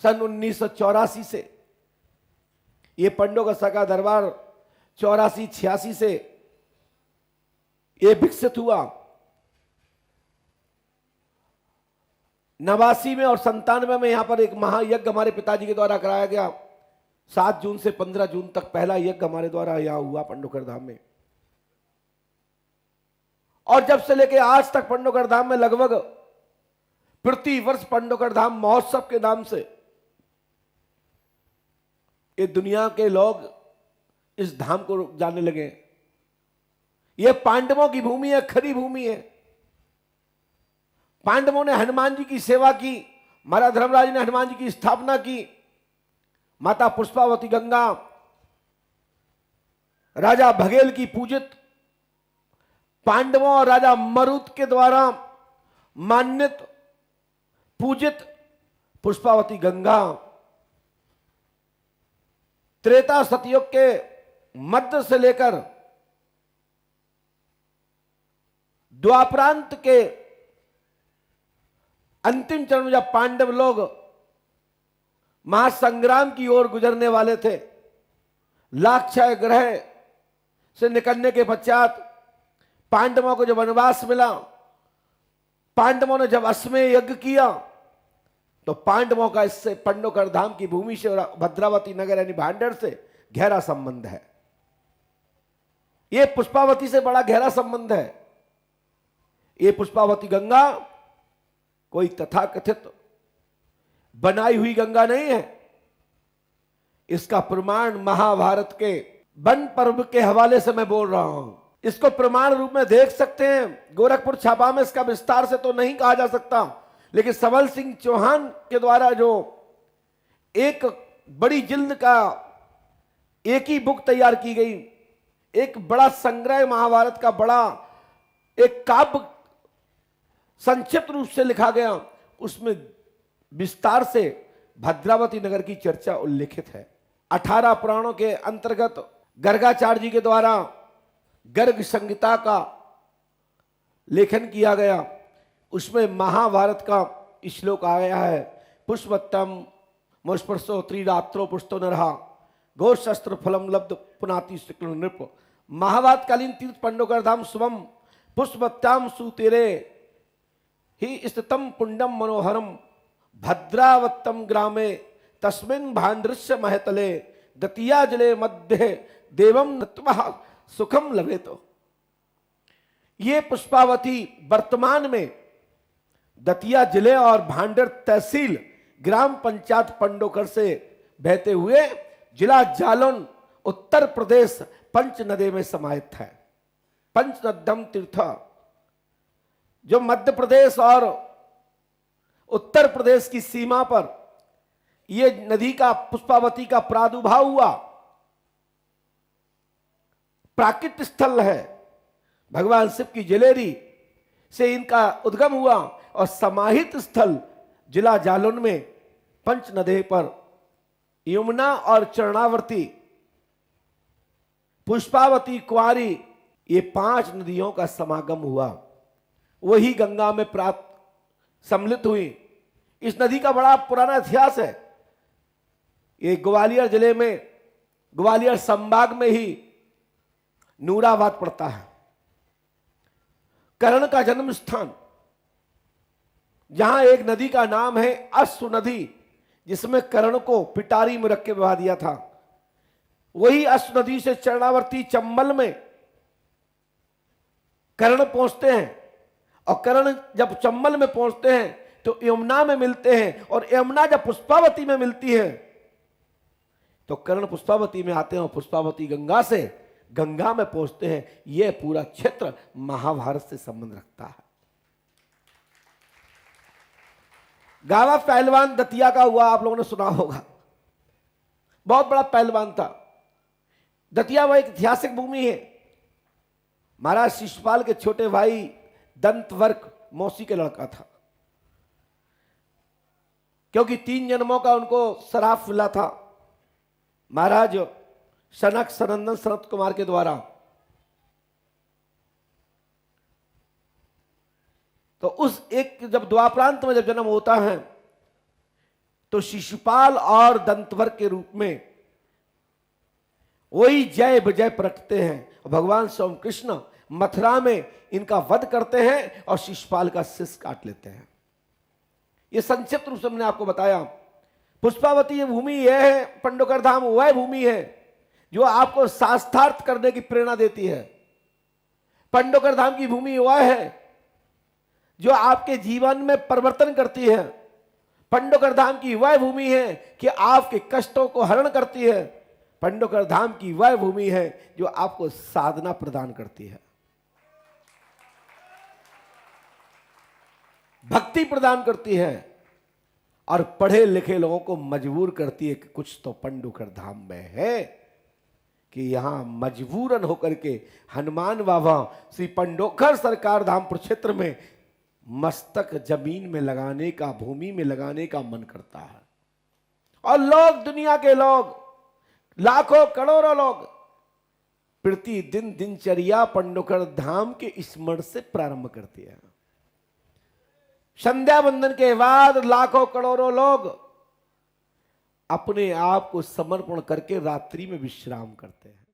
सन 1984 से ये पंडों का सका दरबार 84-86 से ये विकसित हुआ। 89 में और 97 में यहां पर एक महायज्ञ हमारे पिताजी के द्वारा कराया गया। 7 जून से 15 जून तक पहला यज्ञ हमारे द्वारा यहां हुआ पंडोकर धाम में। और जब से लेके आज तक पंडोकर धाम में लगभग प्रति वर्ष पंडोकर धाम महोत्सव के नाम से ये दुनिया के लोग इस धाम को जानने लगे। ये पांडवों की भूमि है, खरी भूमि है। पांडवों ने हनुमान जी की सेवा की, महाराज धर्मराज ने हनुमान जी की स्थापना की। माता पुष्पावती गंगा राजा भगेल की पूजित, पांडवों और राजा मरुत के द्वारा मान्यत पूजित पुष्पावती गंगा त्रेता सतयुग के मध्य से लेकर द्वापरांत के अंतिम चरण में जब पांडव लोग महासंग्राम की ओर गुजरने वाले थे, लाक्षय ग्रह से निकलने के पश्चात पांडवों को जब वनवास मिला, पांडवों ने जब अश्वमेध यज्ञ किया, तो पांडवों का इससे पंडोकर धाम की भूमि से और भद्रावती नगर यानी भांडर से गहरा संबंध है। यह पुष्पावती से बड़ा गहरा संबंध है। ये पुष्पावती गंगा कोई तथाकथित बनाई हुई गंगा नहीं है। इसका प्रमाण महाभारत के वन पर्व के हवाले से मैं बोल रहा हूं। इसको प्रमाण रूप में देख सकते हैं। गोरखपुर छापा में इसका विस्तार से तो नहीं कहा जा सकता, लेकिन सबल सिंह चौहान के द्वारा जो एक बड़ी जिल्द का एक ही बुक तैयार की गई, एक बड़ा संग्रह महाभारत का बड़ा एक काव्य संक्षिप्त रूप से लिखा गया, उसमें विस्तार से भद्रावती नगर की चर्चा उल्लेखित है। 18 पुराणों के अंतर्गत गर्गाचार्य जी के द्वारा गर्ग संहिता का लेखन किया गया। उसमें महाभारत का श्लोक आया है, पुष्पत्तम मुस्पर्शो त्रिरात्रो पुष्टो नरहा घोष शस्त्र फलम लब्ध पुनाति शुक्ल नृप। महाभारत कालीन तीर्थ पंडोकर धाम शुभम पुष्पत्ताम सुतेरे ही स्थितम पुंडम मनोहरम भद्रावत्तम ग्रामे तस्मिन् भांडृश्य महतले दतिया जले मध्य देवम नत्वः सुखम लभे। तो ये पुष्पावती वर्तमान में दतिया जिले और भांडर तहसील ग्राम पंचायत पंडोकर से बहते हुए जिला जालौन उत्तर प्रदेश पंचनदे में समाहित है। पंचनदम तीर्थ जो मध्य प्रदेश और उत्तर प्रदेश की सीमा पर यह नदी का पुष्पावती का प्रादुर्भाव हुआ, प्राकृतिक स्थल है। भगवान शिव की जलेरी से इनका उद्गम हुआ और समाहित स्थल जिला जालौन में पंचनदे पर यमुना और चरणावर्ती पुष्पावती कुंवारी ये 5 नदियों का समागम हुआ, वही गंगा में प्राप्त सम्मिलित हुई। इस नदी का बड़ा पुराना इतिहास है। ये ग्वालियर जिले में ग्वालियर संभाग में ही नूराबाद पड़ता है। कर्ण का जन्म स्थान, जहां एक नदी का नाम है अश्व नदी, जिसमें कर्ण को पिटारी में रख के बहा दिया था। वही अश्व नदी से चरणावर्ती चंबल में कर्ण पहुंचते हैं, और कर्ण जब चंबल में पहुंचते हैं तो यमुना में मिलते हैं, और यमुना जब पुष्पावती में मिलती है तो कर्ण पुष्पावती में आते हैं और पुष्पावती गंगा से गंगा में पहुंचते हैं। यह पूरा क्षेत्र महाभारत से संबंध रखता है। गावा पहलवान दतिया का हुआ, आप लोगों ने सुना होगा, बहुत बड़ा पहलवान था। दतिया वह एक ऐतिहासिक भूमि है। महाराज शिशुपाल के छोटे भाई दंतवर्क मौसी के लड़का था, क्योंकि 3 जन्मों का उनको श्राप मिला था महाराज सनक सनंदन सनत कुमार के द्वारा। तो उस एक जब द्वापरांत में जब जन्म होता है तो शिशुपाल और दंतवर के रूप में वही जय विजय प्रकटते हैं। भगवान स्वयं कृष्ण मथुरा में इनका वध करते हैं और शिशुपाल का शीश काट लेते हैं। यह संक्षिप्त रूप से हमने आपको बताया। पुष्पावती ये भूमि यह है, पंडोकर धाम वह भूमि है जो आपको शास्त्रार्थ करने की प्रेरणा देती है। पंडोकर धाम की भूमि वह है जो आपके जीवन में परिवर्तन करती है। पंडोकर धाम की वह भूमि है कि आपके कष्टों को हरण करती है। पंडोकर धाम की वह भूमि है जो आपको साधना प्रदान करती है, भक्ति प्रदान करती है और पढ़े लिखे लोगों को मजबूर करती है कि कुछ तो पंडोकर धाम में है, कि यहां मजबूरन होकर के हनुमान बाबा श्री पंडोकर सरकार धाम प्रक्षेत्र में मस्तक जमीन में लगाने का, भूमि में लगाने का मन करता है। और लोग, दुनिया के लोग, लाखों करोड़ों लोग प्रतिदिन दिनचर्या पंडोकर धाम के स्मरण से प्रारंभ करते हैं। संध्या वंदन के बाद लाखों करोड़ों लोग अपने आप को समर्पण करके रात्रि में विश्राम करते हैं।